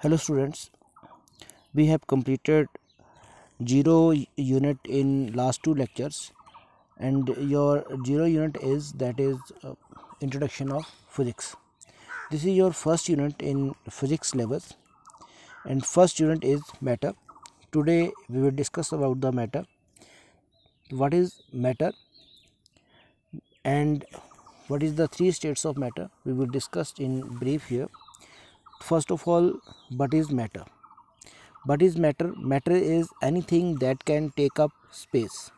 Hello students, we have completed zero unit in last two lectures, and your zero unit is introduction of physics. This is your first unit in physics levels, and first unit is matter. Today we will discuss about the matter, what is matter, and what is the three states of matter. We will discuss in brief here. First of all, what is matter? What is matter? Matter is anything that can take up space.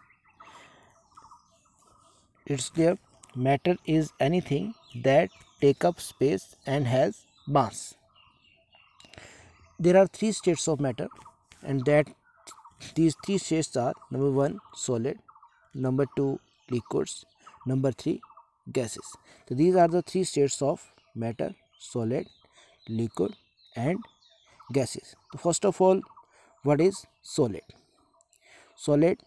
It's clear. Matter is anything that take up space and has mass. There are three states of matter, and that these three states are: number one, solid; number two, liquids; number three, gases. So these are the three states of matter: solid, liquid, and gases. So first of all, what is solid? Solid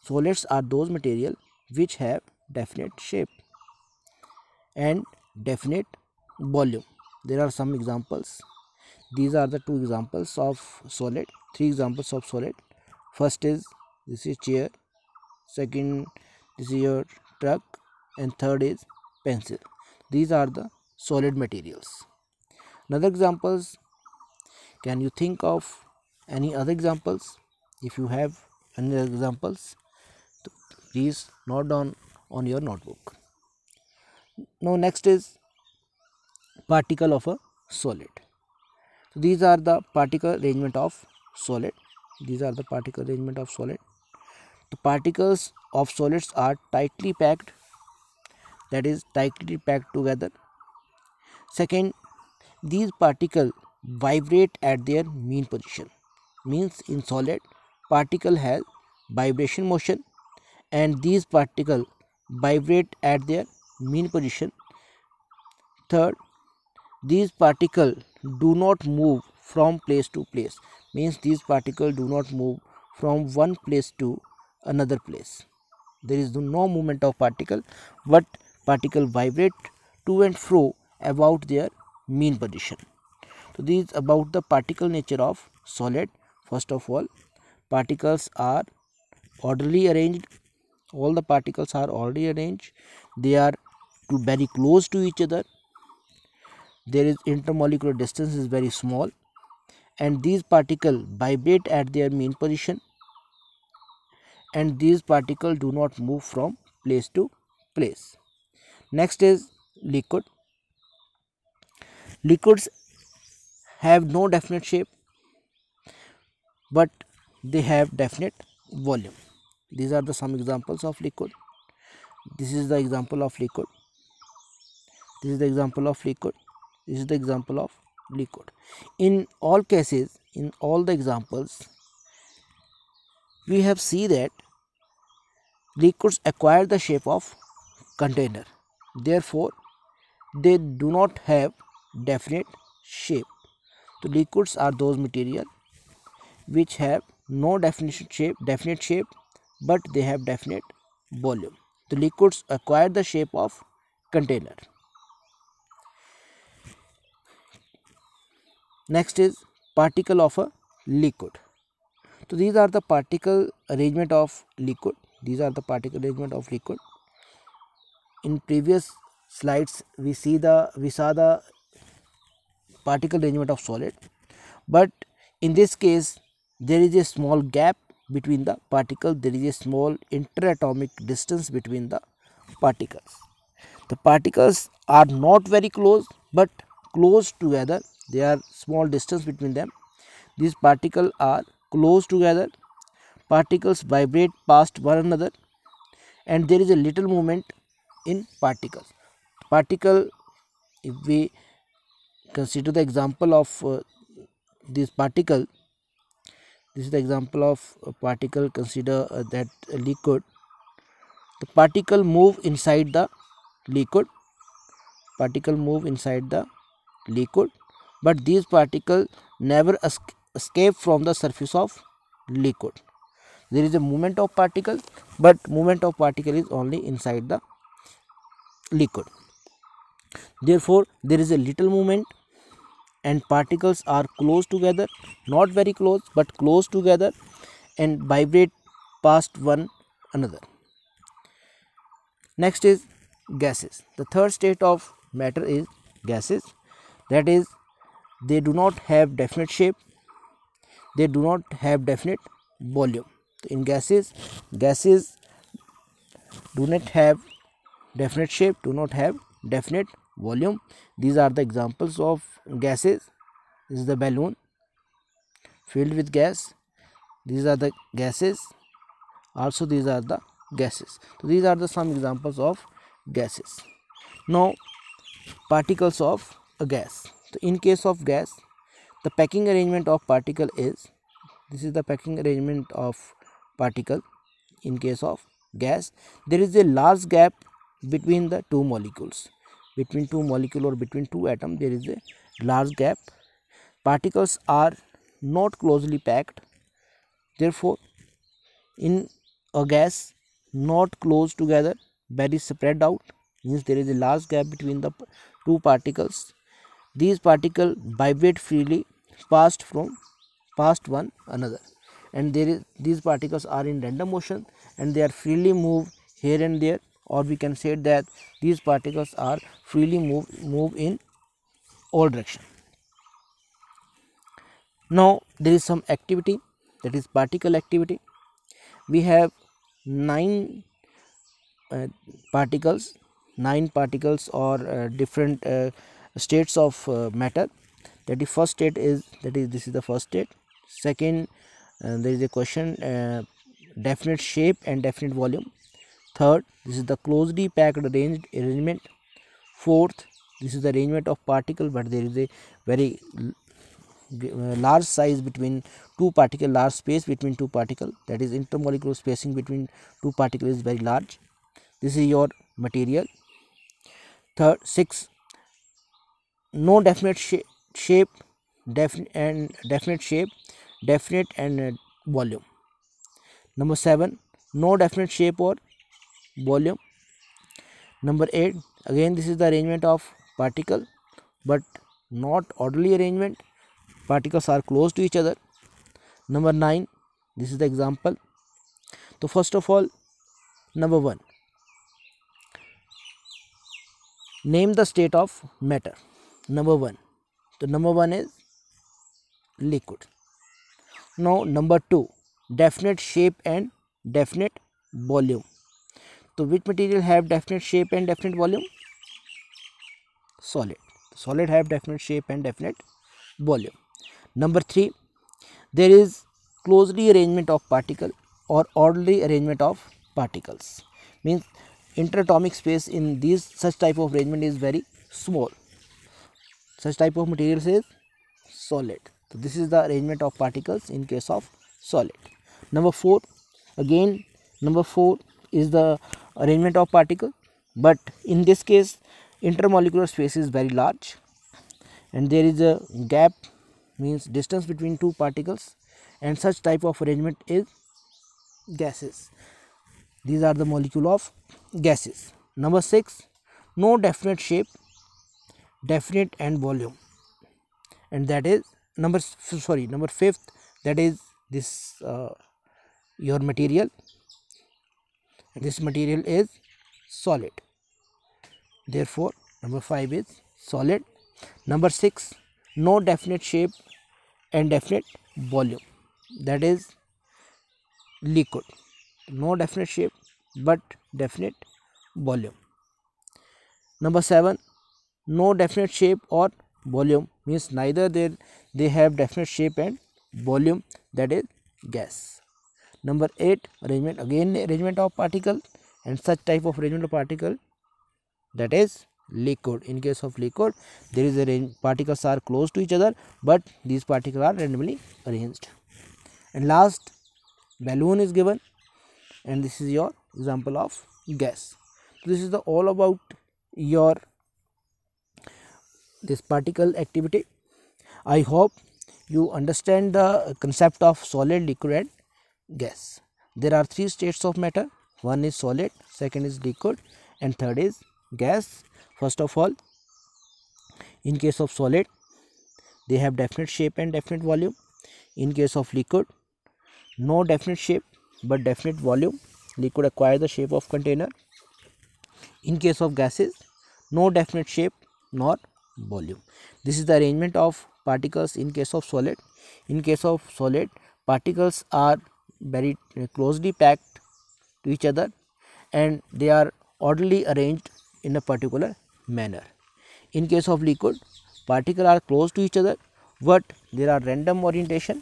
Solids are those material which have definite shape and definite volume. There are some examples. These are the two examples of solid, three examples of solid. First is this is chair, second this is your truck, and third is pencil. These are the solid materials. Another examples, can you think of any other examples? If you have any other examples, please note down on your notebook. Now next is particle of a solid. So these are the particle arrangement of solid. These are the particle arrangement of solid. The particles of solids are tightly packed, that is tightly packed together. Second, these particles vibrate at their mean position. Means in solid, particle has vibration motion, and these particles vibrate at their mean position. Third, these particles do not move from place to place. Means these particles do not move from one place to another place. There is no movement of particle, but particle vibrate to and fro about their mean position. So this is about the particle nature of solid. First of all, particles are orderly arranged. All the particles are orderly arranged. They are very close to each other. There is intermolecular distance is very small, and these particles vibrate at their mean position, and these particles do not move from place to place. Next is liquid. Liquids have no definite shape, but they have definite volume. These are the some examples of liquid. This is the example of liquid. This is the example of liquid. This is the example of liquid. In all cases, in all the examples, we have seen that liquids acquire the shape of container. Therefore, they do not have definite shape. So liquids are those material which have no definite shape, but they have definite volume. The liquids acquire the shape of container. Next is particle of a liquid. So these are the particle arrangement of liquid. These are the particle arrangement of liquid. In previous slides we saw the particle arrangement of solid, but in this case there is a small gap between the particles. There is a small interatomic distance between the particles. The particles are not very close, but close together. There are small distance between them. These particles are close together. Particles vibrate past one another, and there is a little movement in particles. Particle, if we consider the example of this particle, this is the example of a particle. Consider that a liquid. The particle move inside the liquid. Particle move inside the liquid, but these particles never escape from the surface of liquid. There is a movement of particle, but movement of particle is only inside the liquid. Therefore, there is a little movement and particles are close together, not very close but close together, and vibrate past one another. Next is gases. The third state of matter is gases, that is, they do not have definite shape, they do not have definite volume. In gases, gases do not have definite shape, do not have definite volume. These are the examples of gases. This is the balloon filled with gas. These are the gases. Also these are the gases. So these are the some examples of gases. Now particles of a gas. So in case of gas, the packing arrangement of particle is, this is the packing arrangement of particle. In case of gas, there is a large gap between the two molecules. Between two molecule or between two atoms, there is a large gap. Particles are not closely packed. Therefore, in a gas not close together, very spread out, means there is a large gap between the two particles. These particles vibrate freely past one another, and these particles are in random motion and they are freely move here and there, or we can say that these particles are freely move in all direction. Now there is some activity, that is particle activity. We have nine particles, or different states of matter. That is first state is, this is the first state. Second, there is a question, definite shape and definite volume. Third, this is the closely packed arrangement. Fourth, this is the arrangement of particle, but there is a very large size between two particle, large space between two particle, that is intermolecular spacing between two particles is very large. This is your material. Third, 6, no definite shape, definite shape, definite and volume. Number 7, no definite shape or volume. Number 8, again this is the arrangement of particle but not orderly arrangement, particles are close to each other. Number 9, this is the example. So first of all, number 1, name the state of matter. Number 1, so number 1 is liquid. Now number 2, definite shape and definite volume. So which material have definite shape and definite volume? Solid. Solid have definite shape and definite volume. Number 3, there is closely arrangement of particle or orderly arrangement of particles, means interatomic space in these such type of arrangement is very small. Such type of materials is solid. So this is the arrangement of particles in case of solid. Number 4, again number 4 is the arrangement of particle, but in this case intermolecular space is very large and there is a gap, means distance between two particles, and such type of arrangement is gases. These are the molecule of gases. Number 6, no definite shape, definite and volume, and that is number 5th, that is this your material. This material is solid, therefore number 5 is solid. Number 6, no definite shape and definite volume, that is liquid. No definite shape but definite volume. Number 7, no definite shape or volume, means neither they have definite shape and volume, that is gas. Number 8, arrangement, again arrangement of particle, and such type of arrangement of particle, that is liquid. In case of liquid, there is a particles are close to each other but these particles are randomly arranged. And last, balloon is given, and this is your example of gas. So this is the all about your this particle activity. I hope you understand the concept of solid, liquid and gas. There are 3 states of matter. One is solid, second is liquid, and third is gas. First of all, in case of solid, they have definite shape and definite volume. In case of liquid, no definite shape but definite volume. Liquid acquire the shape of container. In case of gases, no definite shape nor volume. This is the arrangement of particles in case of solid. In case of solid, particles are very closely packed to each other and they are orderly arranged in a particular manner. In case of liquid, particles are close to each other but there are random orientation.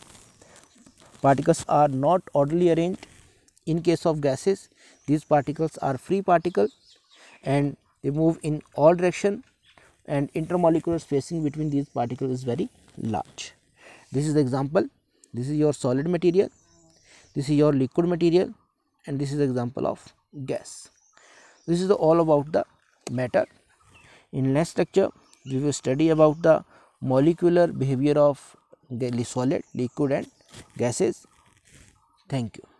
Particles are not orderly arranged. In case of gases, these particles are free particles and they move in all direction and intermolecular spacing between these particles is very large. This is the example. This is your solid material, this is your liquid material, and this is the example of gas. This is all about the matter. In next lecture, we will study about the molecular behavior of solid, liquid and gases. Thank you.